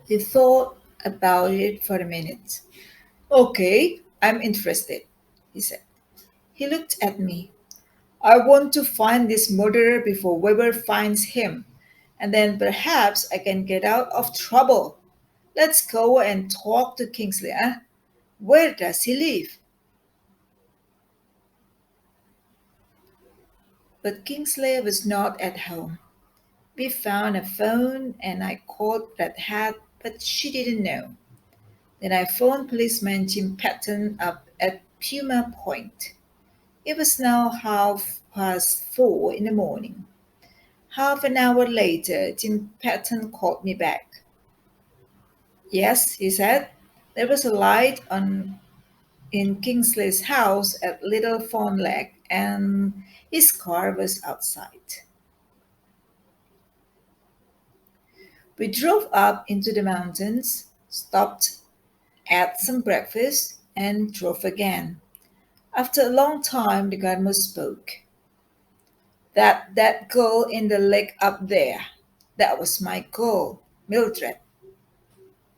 He thought about it for a minute. Okay, I'm interested, he said. He looked at me. I want to find this murderer before Weber finds him, and then perhaps I can get out of trouble. Let's go and talk to Kingsley. Eh? Where does he live? But Kingsley was not at home. We found a phone and I called Red Hat, but she didn't know. Then I phoned policeman Jim Patton up at Puma Point. It was now 4:30 in the morning. Half an hour later, Jim Patton called me back. Yes, he said. There was a light on in Kingsley's house at Little Fawn Lake, and his car was outside. We drove up into the mountains, stopped, ate some breakfast, and drove again. After a long time, the gardener spoke. That girl in the lake up there, that was my girl, Mildred.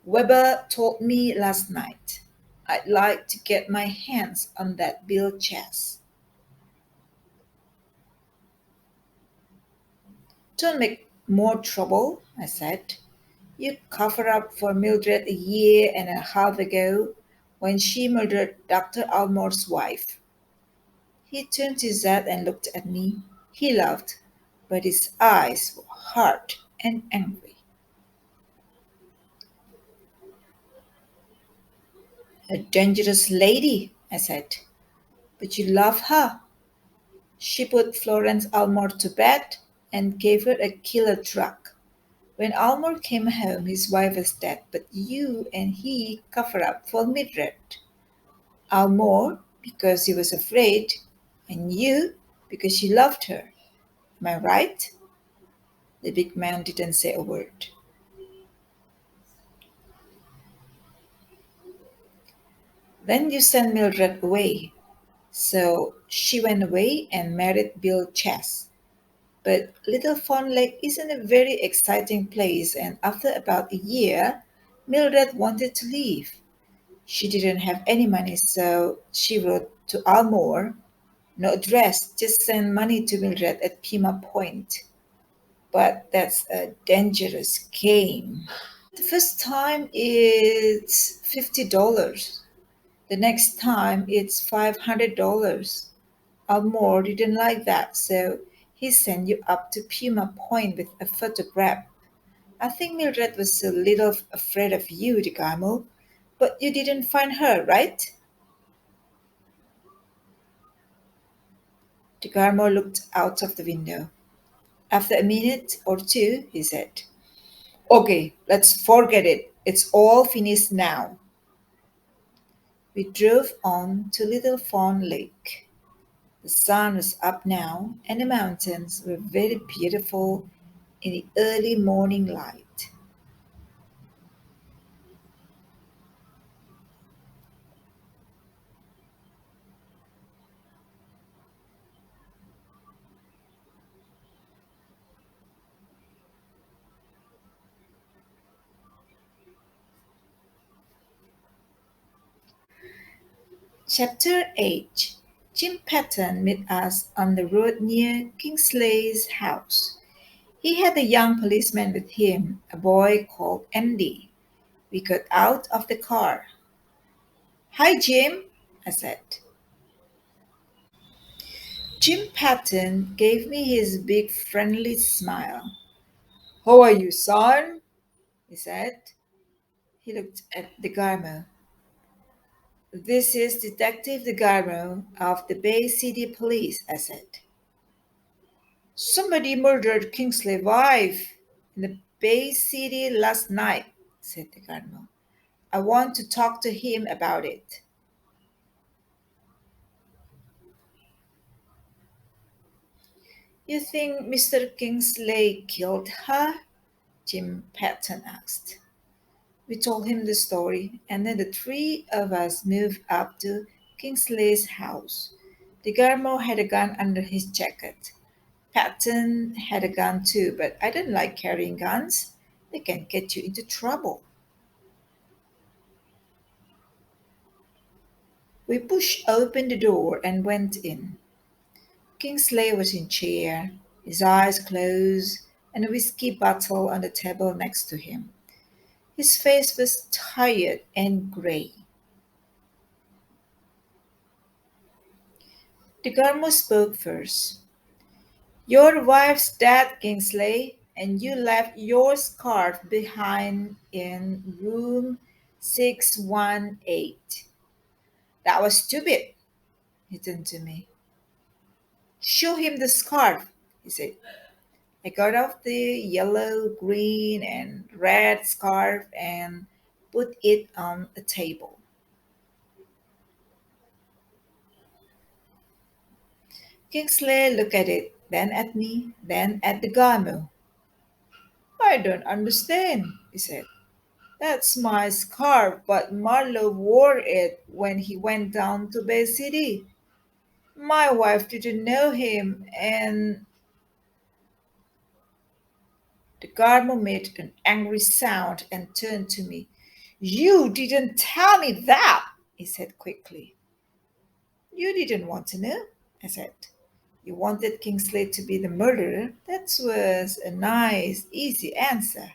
Weber told me last night. I'd like to get my hands on that bill chest. Don't make more trouble, I said. You covered up for Mildred a year and a half ago when she murdered Dr. Almore's wife. He turned his head and looked at me. He laughed, but his eyes were hard and angry. A dangerous lady, I said. But you love her. She put Florence Almore to bed and gave her a killer drug. When Almore came home, his wife was dead, but you and he covered up for Mildred. Almore, because he was afraid, and you, because you loved her. Am I right? The big man didn't say a word. Then you sent Mildred away. So she went away and married Bill Chess. But Little Fawn Lake isn't a very exciting place, and after about a year, Mildred wanted to leave. She didn't have any money, so she wrote to Almore. No address, just send money to Mildred at Pima Point. But that's a dangerous game. The first time it's $50. The next time it's $500. Almore didn't like that, so he sent you up to Puma Point with a photograph. I think Mildred was a little afraid of you, DeGarmo, but you didn't find her, right? DeGarmo looked out of the window. After a minute or two, he said, Okay, let's forget it. It's all finished now. We drove on to Little Fawn Lake. The sun was up now, and the mountains were very beautiful in the early morning light. Chapter 8. Jim Patton met us on the road near Kingsley's house. He had a young policeman with him, a boy called Andy. We got out of the car. Hi, Jim, I said. Jim Patton gave me his big friendly smile. How are you, son? He said. He looked at DeGarmo. This is Detective DeGarmo of the Bay City Police, I said. Somebody murdered Kingsley's wife in the Bay City last night, said DeGarmo. I want to talk to him about it. You think Mr. Kingsley killed her? Jim Patton asked. We told him the story, and then the three of us moved up to Kingsley's house. DeGarmo had a gun under his jacket. Patton had a gun too, but I don't like carrying guns. They can get you into trouble. We pushed open the door and went in. Kingsley was in chair, his eyes closed, and a whiskey bottle on the table next to him. His face was tired and gray. DeGarmo spoke first. Your wife's dead, Kingsley, and you left your scarf behind in room 618. That was stupid, he turned to me. Show him the scarf, he said. I got off the yellow, green, and red scarf and put it on a table. Kingsley looked at it, then at me, then at the garment. I don't understand, he said. That's my scarf, but Marlowe wore it when he went down to Bay City. My wife didn't know him, and the gardener made an angry sound and turned to me. You didn't tell me that, he said quickly. You didn't want to know, I said. You wanted Kingsley to be the murderer. That was a nice, easy answer.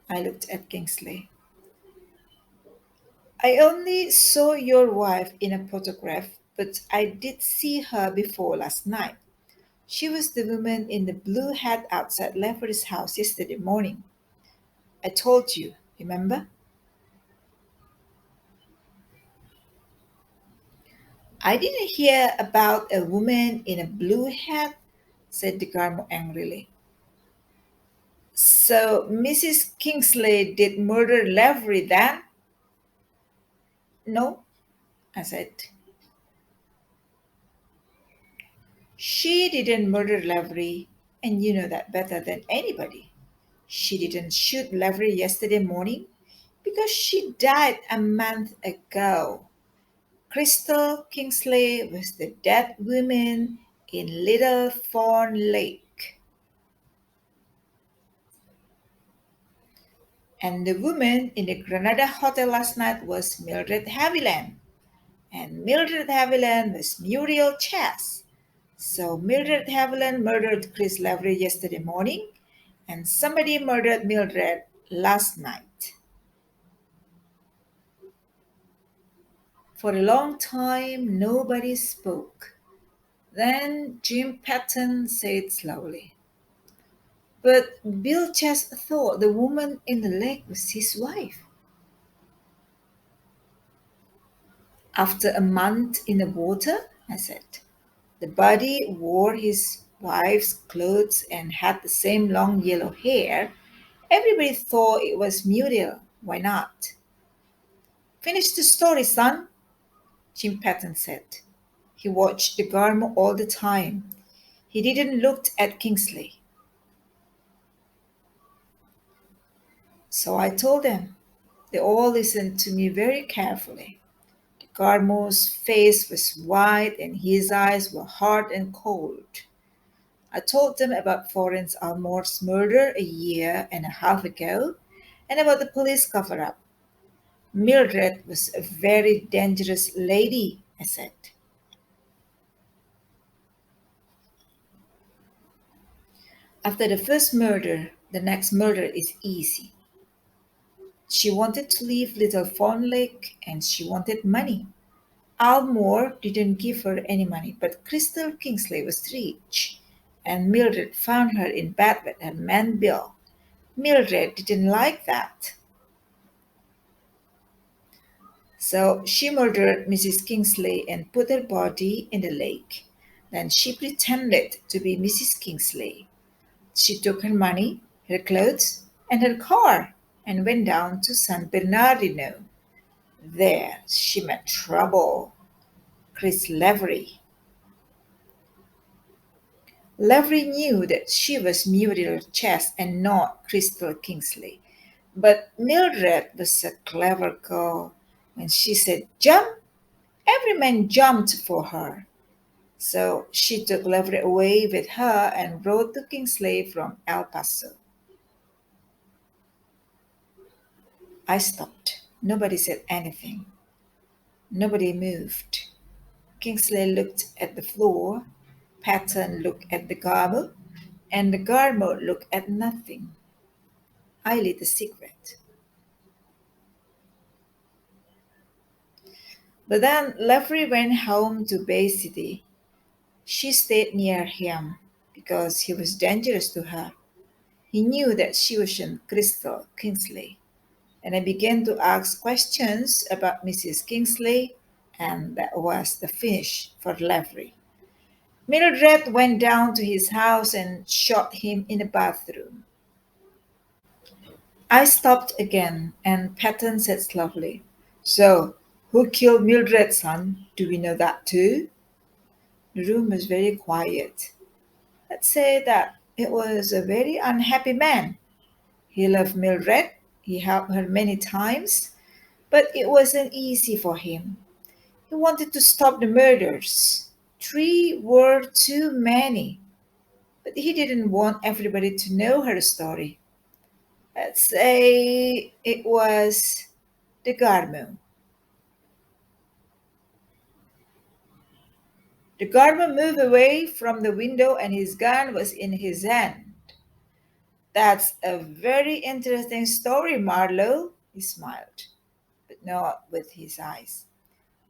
I looked at Kingsley. I only saw your wife in a photograph, but I did see her before last night. She was the woman in the blue hat outside Lavery's house yesterday morning. I told you, remember? I didn't hear about a woman in a blue hat, said the gardener angrily. So Mrs. Kingsley did murder Lavery then? No, I said. She didn't murder Lavery, and you know that better than anybody. She didn't shoot Lavery yesterday morning because she died a month ago. Crystal Kingsley was the dead woman in Little Fawn Lake. And the woman in the Granada Hotel last night was Mildred Haviland. And Mildred Haviland was Muriel Chess. So Mildred Haviland murdered Chris Lavery yesterday morning, and somebody murdered Mildred last night. For a long time, nobody spoke. Then Jim Patton said slowly, but Bill just thought the woman in the lake was his wife. After a month in the water, I said, the body wore his wife's clothes and had the same long yellow hair. Everybody thought it was Muriel. Why not? Finish the story, son, Jim Patton said. He watched the gardener all the time. He didn't look at Kingsley. So I told them. They all listened to me very carefully. The gardener's face was white and his eyes were hard and cold. I told them about Florence Almore's murder a year and a half ago and about the police cover up. Mildred was a very dangerous lady, I said. After the first murder, the next murder is easy. She wanted to leave Little Fawn Lake and she wanted money. Almore didn't give her any money, but Crystal Kingsley was rich, and Mildred found her in bed with her man Bill. Mildred didn't like that. So she murdered Mrs. Kingsley and put her body in the lake. Then she pretended to be Mrs. Kingsley. She took her money, her clothes, and her car and went down to San Bernardino. There she met trouble. Chris Lavery. Lavery knew that she was Muriel Chess and not Crystal Kingsley. But Mildred was a clever girl. When she said jump, every man jumped for her. So she took Lavery away with her and rode to Kingsley from El Paso. I stopped. Nobody said anything. Nobody moved. Kingsley looked at the floor. Patton looked at the garment, and the garment looked at nothing. I lit a cigarette. But then Lavery went home to Bay City. She stayed near him because he was dangerous to her. He knew that she was in Crystal Kingsley, and I began to ask questions about Mrs. Kingsley, and that was the finish for Lavery. Mildred went down to his house and shot him in the bathroom. I stopped again, and Patton said slowly, "So, who killed Mildred, son? Do we know that too?" The room was very quiet. Let's say that it was a very unhappy man. He loved Mildred, he helped her many times, but it wasn't easy for him. He wanted to stop the murders. Three were too many, but he didn't want everybody to know her story. Let's say it was the Garmo. The Garmo moved away from the window and his gun was in his hand. "That's a very interesting story, Marlowe," he smiled, but not with his eyes.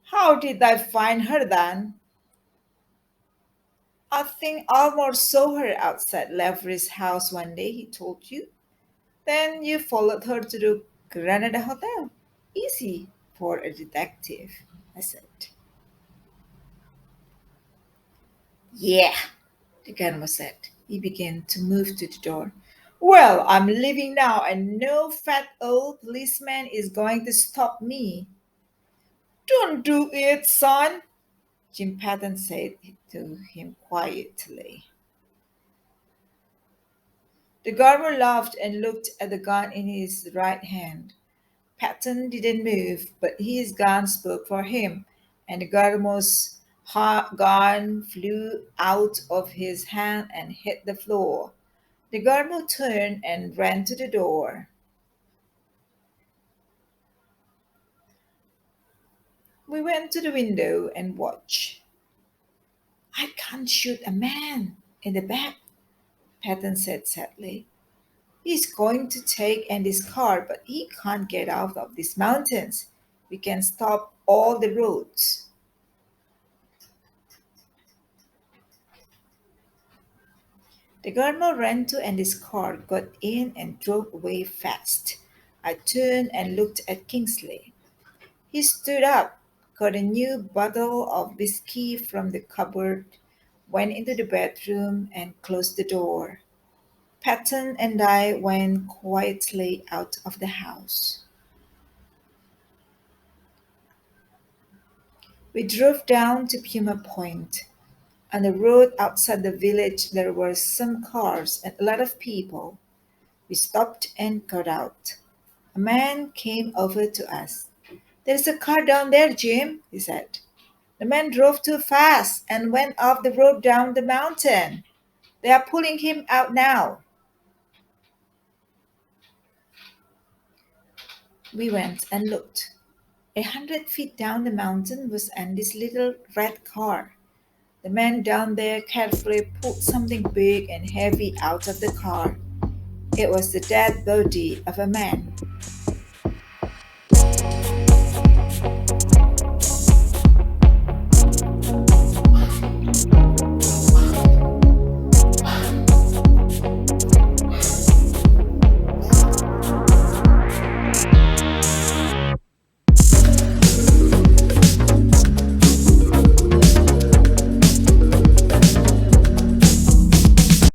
"How did I find her then?" "I think Almore saw her outside Lavery's house one day," he told you. "Then you followed her to the Granada Hotel. Easy for a detective," I said. "Yeah," the gunman said. He began to move to the door. "Well, I'm leaving now, and no fat old policeman is going to stop me." "Don't do it, son," Jim Patton said to him quietly. The gardener laughed and looked at the gun in his right hand. Patton didn't move, but his gun spoke for him, and the gardener's gun flew out of his hand and hit the floor. The gardener turned and ran to the door. We went to the window and watched. "I can't shoot a man in the back," Patton said sadly. "He's going to take Andy's car, but he can't get out of these mountains. We can stop all the roads." The gardener ran to Andy's car, got in, and drove away fast. I turned and looked at Kingsley. He stood up, got a new bottle of whiskey from the cupboard, went into the bedroom, and closed the door. Patton and I went quietly out of the house. We drove down to Puma Point. On the road outside the village, there were some cars and a lot of people. We stopped and got out. A man came over to us. "There's a car down there, Jim," he said. "The man drove too fast and went off the road down the mountain. They are pulling him out now." We went and looked. 100 feet down the mountain was Andy's little red car. The man down there carefully pulled something big and heavy out of the car. It was the dead body of a man.